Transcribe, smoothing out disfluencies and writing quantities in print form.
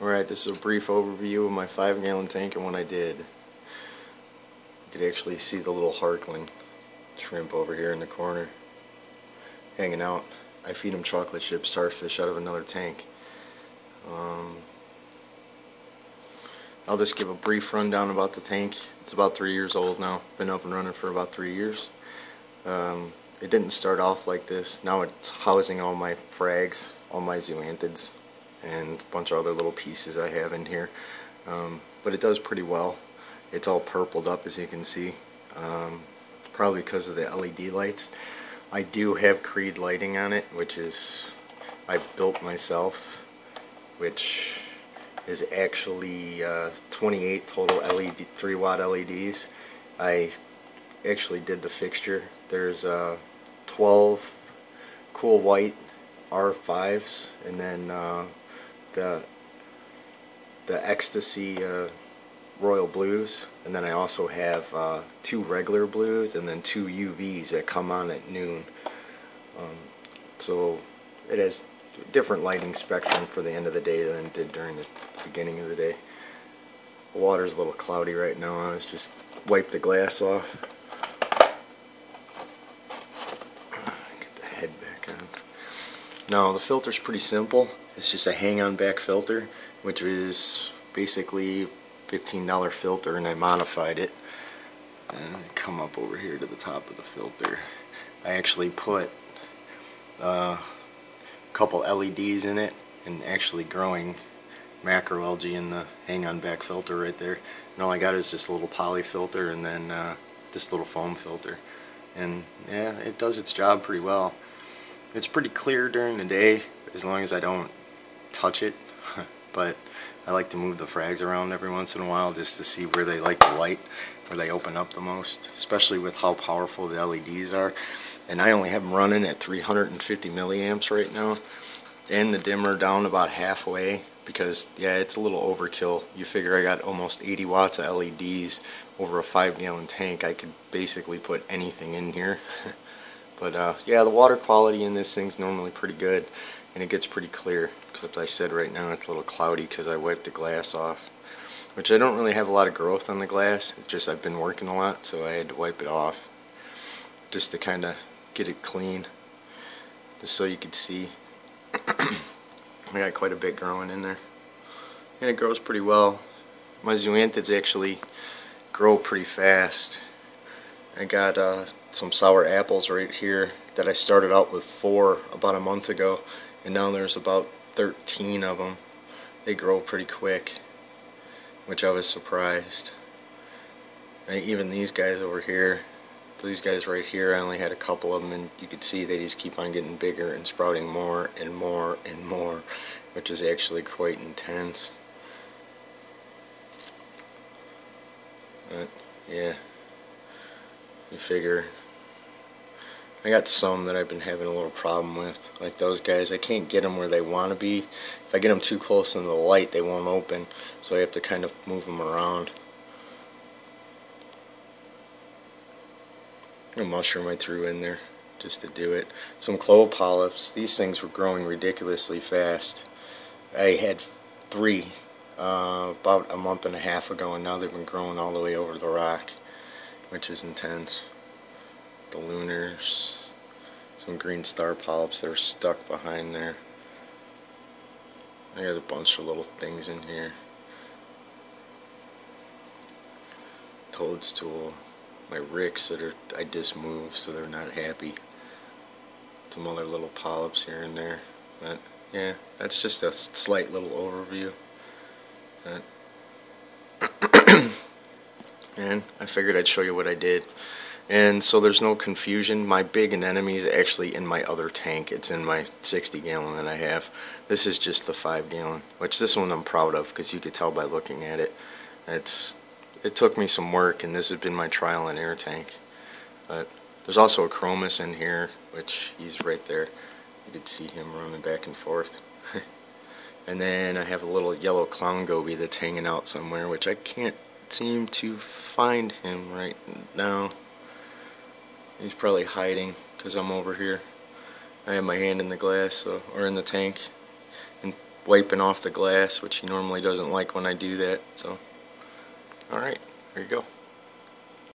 Alright, this is a brief overview of my 5-gallon tank and what I did. You could actually see the little harkling shrimp over here in the corner hanging out. I feed them chocolate chip starfish out of another tank. I'll just give a brief rundown about the tank. It's about 3 years old now. Been up and running for about 3 years. It didn't start off like this. Now it's housing all my frags, all my zoanthids, and a bunch of other little pieces I have in here. But it does pretty well. It's all purpled up, as you can see. Probably because of the LED lights. I do have Creed lighting on it, which is I've built myself, which is actually 28 total LED 3-watt LEDs. I actually did the fixture. There's 12 cool white R5s, and then the Ecstasy Royal Blues, and then I also have 2 regular blues and then 2 UVs that come on at noon. So it has different lighting spectrum for the end of the day than it did during the beginning of the day. The water's a little cloudy right now. I was just wipe the glass off. Get the head back on. Now the filter's pretty simple. It's just a hang-on back filter, which is basically $15 filter, and I modified it. Come up over here to the top of the filter. I actually put a couple LEDs in it, and actually growing macroalgae in the hang-on back filter right there. And all I got is just a little poly filter and then this little foam filter. And yeah, it does its job pretty well. It's pretty clear during the day as long as I don't touch it. But I like to move the frags around every once in a while just to see where they like the light, where they open up the most, especially with how powerful the LEDs are. And I only have them running at 350 milliamps right now, and the dimmer down about halfway, because yeah, it's a little overkill. You figure I got almost 80 watts of LEDs over a 5-gallon tank. I could basically put anything in here. But yeah, the water quality in this thing's normally pretty good, and it gets pretty clear, except I said right now it's a little cloudy because I wiped the glass off, which I don't really have a lot of growth on the glass. It's just I've been working a lot, so I had to wipe it off just to kind of get it clean, just so you could see. I got quite a bit growing in there, and it grows pretty well. My zoanthids actually grow pretty fast. I got some sour apples right here that I started out with 4 about a month ago, and now there's about 13 of them. They grow pretty quick, which I was surprised. And even these guys over here, these guys right here, I only had a couple of them, and you could see they just keep on getting bigger and sprouting more and more and more, which is actually quite intense. But yeah, you figure. I got some that I've been having a little problem with, like those guys. I can't get them where they want to be. If I get them too close in the light, they won't open, so I have to kind of move them around. A mushroom I threw in there just to do it. Some clove polyps. These things were growing ridiculously fast. I had 3 about a month and a half ago, and now they've been growing all the way over the rock, which is intense. The lunars, some green star polyps that are stuck behind there. I got a bunch of little things in here. Toadstool. My ricks that I just moved, so they're not happy. Some other little polyps here and there. But yeah, that's just a slight little overview. And I figured I'd show you what I did. And so there's no confusion. My big anemone is actually in my other tank. It's in my 60-gallon that I have. This is just the 5-gallon, which this one I'm proud of, because you could tell by looking at it. It took me some work, and this has been my trial and error tank. But there's also a chromis in here, which he's right there. You could see him running back and forth. And then I have a little yellow clown goby that's hanging out somewhere, which I can't seem to find him right now. He's probably hiding because I'm over here. I have my hand in the glass, or in the tank, and wiping off the glass, which he normally doesn't like when I do that. So, alright, there you go.